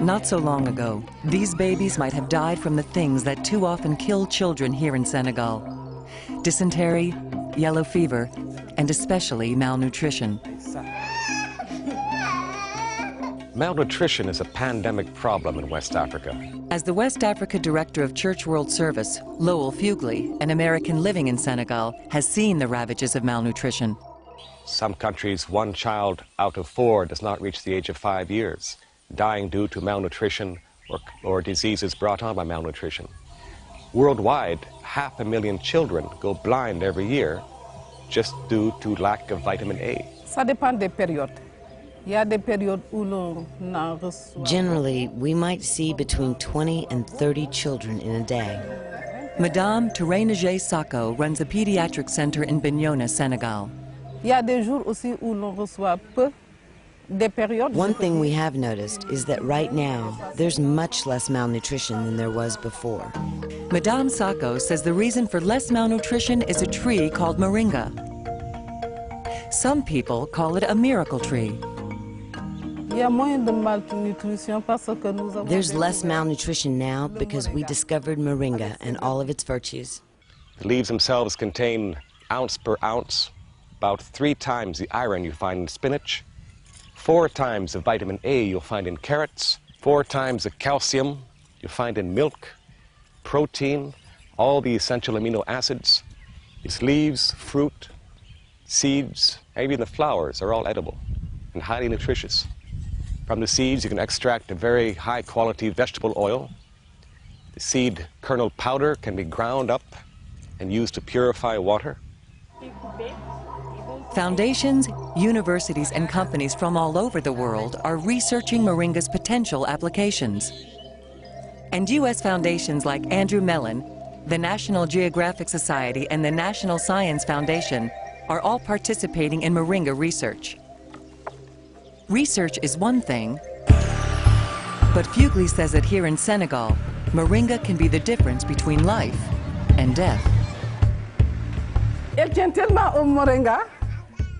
Not so long ago, these babies might have died from the things that too often kill children here in Senegal: dysentery, yellow fever, and especially malnutrition. Malnutrition is a pandemic problem in West Africa. As the West Africa Director of Church World Service, Lowell Fugley, an American living in Senegal, has seen the ravages of malnutrition. Some countries, 1 child out of 4 does not reach the age of 5 years, dying due to malnutrition or diseases brought on by malnutrition. Worldwide, 500,000 children go blind every year just due to lack of vitamin A. Ça dépend des périodes. Generally, we might see between 20 and 30 children in a day. Madame Touré Sako runs a pediatric center in Bignona, Senegal. One thing we have noticed is that right now, there's much less malnutrition than there was before. Madame Sako says the reason for less malnutrition is a tree called Moringa. Some people call it a miracle tree. There's less malnutrition now because we discovered Moringa and all of its virtues. The leaves themselves contain, ounce per ounce, about 3 times the iron you find in spinach, 4 times the vitamin A you'll find in carrots, 4 times the calcium you find in milk, protein, all the essential amino acids. Its leaves, fruit, seeds, even the flowers are all edible and highly nutritious. From the seeds, you can extract a very high-quality vegetable oil. The seed kernel powder can be ground up and used to purify water. Foundations, universities, and companies from all over the world are researching Moringa's potential applications. And U.S. foundations like Andrew Mellon, the National Geographic Society, and the National Science Foundation are all participating in Moringa research. Research is one thing, but Fugley says that here in Senegal, Moringa can be the difference between life and death.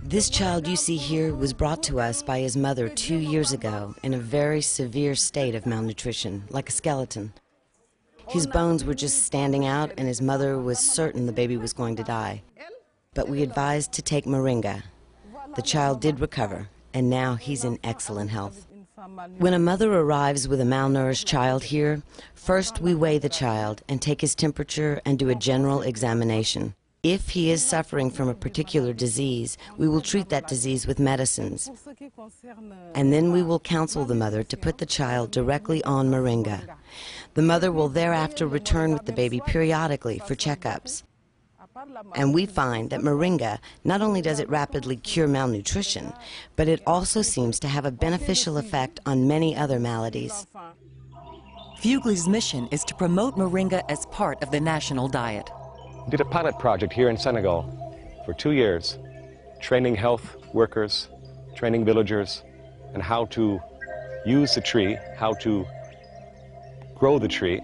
This child you see here was brought to us by his mother 2 years ago in a very severe state of malnutrition, like a skeleton. His bones were just standing out and his mother was certain the baby was going to die. But we advised to take Moringa. The child did recover, and now he's in excellent health. When a mother arrives with a malnourished child here, first we weigh the child and take his temperature and do a general examination. If he is suffering from a particular disease, we will treat that disease with medicines. And then we will counsel the mother to put the child directly on Moringa. The mother will thereafter return with the baby periodically for checkups. And we find that Moringa, not only does it rapidly cure malnutrition, but it also seems to have a beneficial effect on many other maladies. Fugley's mission is to promote Moringa as part of the national diet. We did a pilot project here in Senegal for 2 years, training health workers, training villagers, and how to use the tree, how to grow the tree.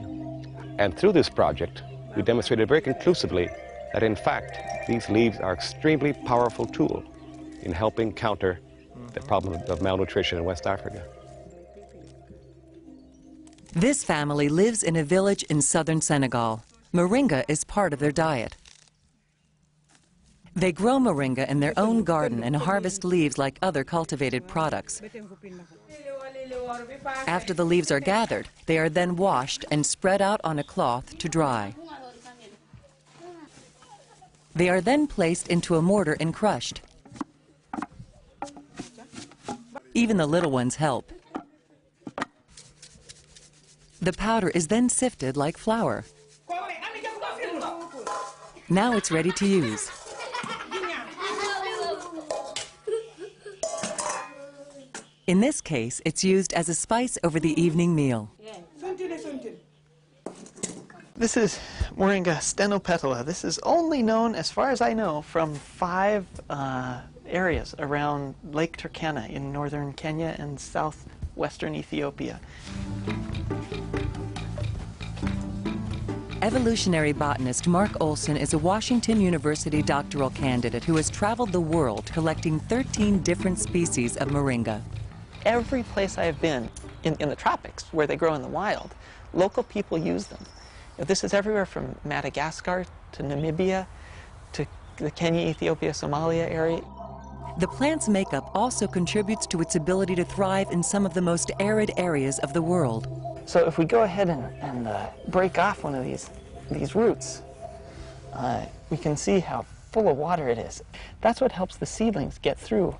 And through this project, we demonstrated very conclusively that in fact, these leaves are an extremely powerful tool in helping counter the problem of malnutrition in West Africa. This family lives in a village in southern Senegal. Moringa is part of their diet. They grow Moringa in their own garden and harvest leaves like other cultivated products. After the leaves are gathered, they are then washed and spread out on a cloth to dry. They are then placed into a mortar and crushed. Even the little ones help. The powder is then sifted like flour. Now it's ready to use. In this case, it's used as a spice over the evening meal. This is Moringa stenopetala. This is only known, as far as I know, from 5 areas around Lake Turkana in northern Kenya and southwestern Ethiopia. Evolutionary botanist Mark Olson is a Washington University doctoral candidate who has traveled the world collecting 13 different species of Moringa. every place I've been in the tropics, where they grow in the wild, local people use them. This is everywhere from Madagascar to Namibia to the Kenya, Ethiopia, Somalia area. The plant's makeup also contributes to its ability to thrive in some of the most arid areas of the world. So if we go ahead and break off one of these roots, we can see how full of water it is. That's what helps the seedlings get through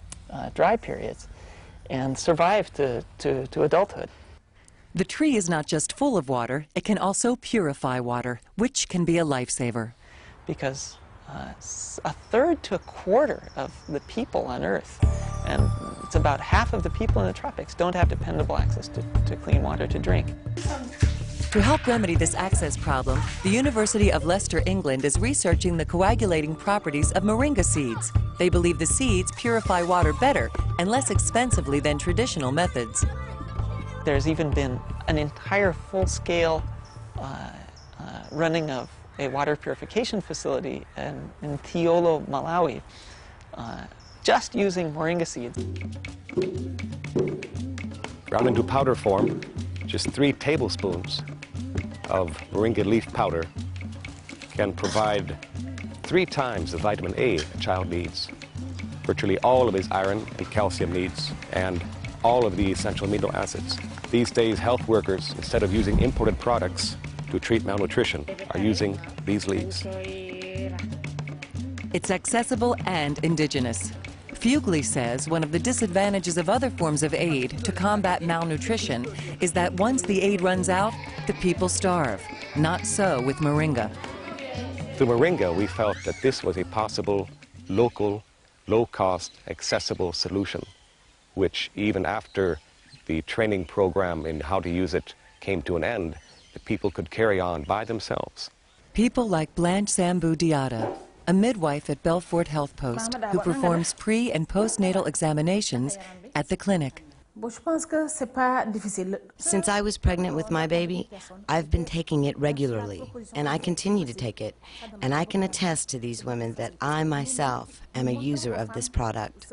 dry periods and survive to adulthood. The tree is not just full of water, it can also purify water, which can be a lifesaver. Because a third to a quarter of the people on Earth, and it's about half of the people in the tropics, don't have dependable access to clean water to drink. To help remedy this access problem, the University of Leicester, England is researching the coagulating properties of moringa seeds. They believe the seeds purify water better and less expensively than traditional methods. There's even been an entire full-scale running of a water purification facility in Tiolo, Malawi, just using moringa seeds. Ground into powder form, just 3 tablespoons of moringa leaf powder can provide 3 times the vitamin A a child needs, virtually all of his iron and calcium needs, and all of the essential amino acids. These days, health workers, instead of using imported products to treat malnutrition, are using these leaves. It's accessible and indigenous. Fugly says one of the disadvantages of other forms of aid to combat malnutrition is that once the aid runs out, the people starve. Not so with moringa. Through moringa, we felt that this was a possible, local, low-cost, accessible solution, which even after the training program in how to use it came to an end, the people could carry on by themselves. People like Blanche Sambu Diata, a midwife at Belfort Health Post who performs pre- and postnatal examinations at the clinic. Since I was pregnant with my baby, I've been taking it regularly, and I continue to take it. And I can attest to these women that I myself am a user of this product.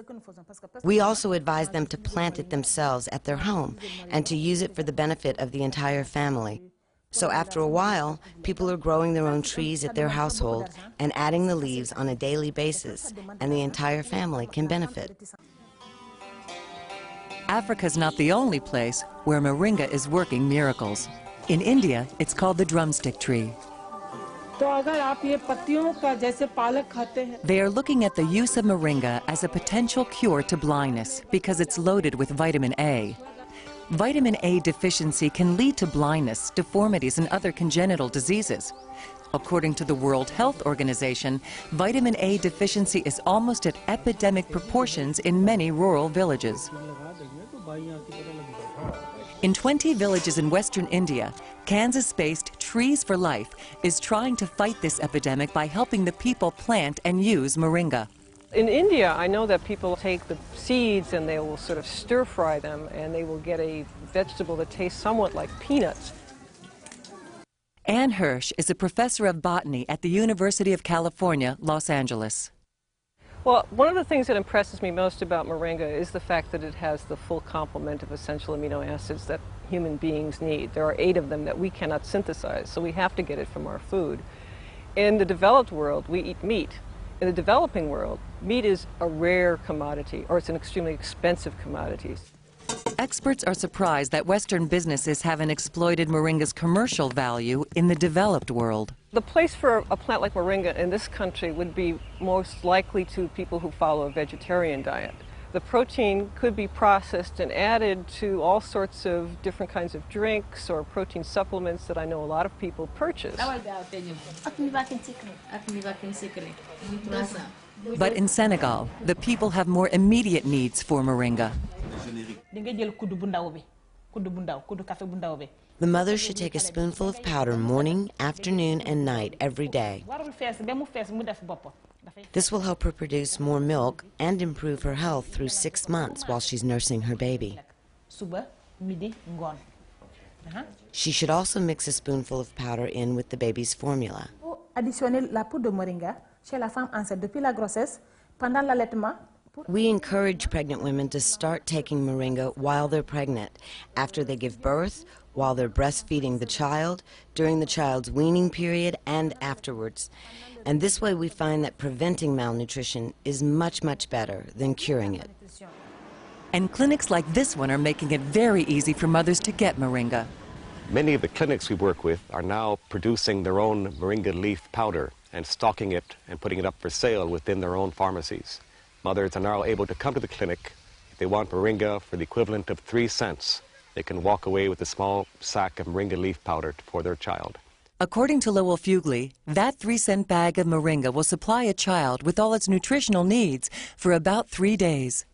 We also advise them to plant it themselves at their home and to use it for the benefit of the entire family. So after a while, people are growing their own trees at their household and adding the leaves on a daily basis, and the entire family can benefit. Africa's not the only place where moringa is working miracles. In India, it's called the drumstick tree. They are looking at the use of moringa as a potential cure to blindness because it's loaded with vitamin A. Vitamin A deficiency can lead to blindness, deformities, and other congenital diseases. According to the World Health Organization, vitamin A deficiency is almost at epidemic proportions in many rural villages. In 20 villages in western India, Kansas-based Trees for Life is trying to fight this epidemic by helping the people plant and use moringa. In India, I know that people take the seeds and they will sort of stir-fry them, and they will get a vegetable that tastes somewhat like peanuts. Ann Hirsch is a professor of botany at the University of California, Los Angeles. Well, one of the things that impresses me most about moringa is the fact that it has the full complement of essential amino acids that human beings need. There are 8 of them that we cannot synthesize, so we have to get it from our food. In the developed world, we eat meat. In the developing world, meat is a rare commodity, or it's an extremely expensive commodity. Experts are surprised that Western businesses haven't exploited moringa's commercial value in the developed world. The place for a plant like moringa in this country would be most likely to people who follow a vegetarian diet. The protein could be processed and added to all sorts of different kinds of drinks or protein supplements that I know a lot of people purchase. But in Senegal, the people have more immediate needs for moringa. The mother should take a spoonful of powder morning, afternoon, and night every day. This will help her produce more milk and improve her health through 6 months while she's nursing her baby. She should also mix a spoonful of powder in with the baby's formula. We encourage pregnant women to start taking Moringa while they're pregnant, after they give birth, while they're breastfeeding the child, during the child's weaning period, and afterwards. And this way we find that preventing malnutrition is much, much better than curing it. And clinics like this one are making it very easy for mothers to get Moringa. Many of the clinics we work with are now producing their own Moringa leaf powder and stocking it and putting it up for sale within their own pharmacies. Mothers are now able to come to the clinic. If they want Moringa for the equivalent of 3 cents, they can walk away with a small sack of Moringa leaf powder for their child. According to Lowell Fugely, that 3-cent bag of Moringa will supply a child with all its nutritional needs for about 3 days.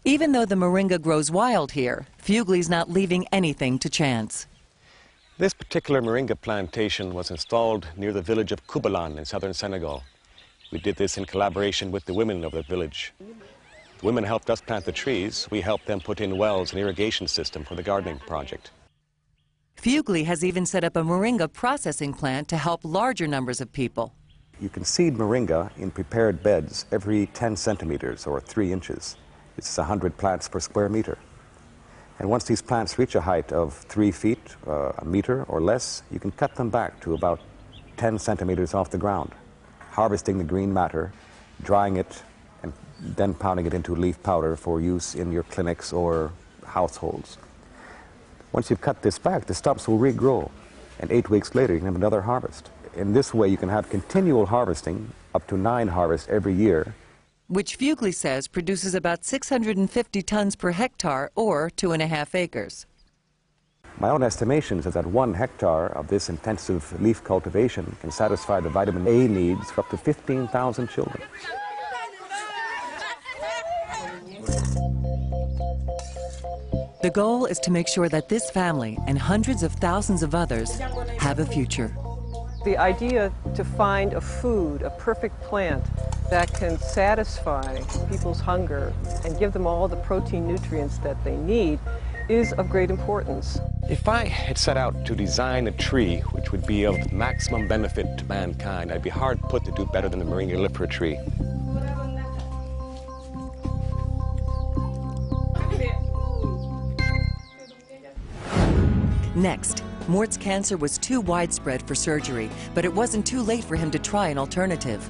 Even though the Moringa grows wild here, Fugely's not leaving anything to chance. This particular Moringa plantation was installed near the village of Kubalan in southern Senegal. We did this in collaboration with the women of the village. The women helped us plant the trees. We helped them put in wells and irrigation system for the gardening project. Fugely has even set up a Moringa processing plant to help larger numbers of people. You can seed Moringa in prepared beds every 10 centimeters or 3 inches. It's 100 plants per square meter. And once these plants reach a height of 3 feet, a meter or less, you can cut them back to about 10 centimeters off the ground, harvesting the green matter, drying it, and then pounding it into leaf powder for use in your clinics or households. Once you've cut this back, the stumps will regrow, and 8 weeks later you can have another harvest. In this way you can have continual harvesting, up to 9 harvests every year, which Fugely says produces about 650 tons per hectare, or 2.5 acres. My own estimation is that 1 hectare of this intensive leaf cultivation can satisfy the vitamin A needs for up to 15,000 children. The goal is to make sure that this family and hundreds of thousands of others have a future. The idea to find a food, a perfect plant, that can satisfy people's hunger and give them all the protein nutrients that they need is of great importance. If I had set out to design a tree which would be of maximum benefit to mankind, I'd be hard put to do better than the Moringa illifera tree. Next, Mort's cancer was too widespread for surgery, but it wasn't too late for him to try an alternative.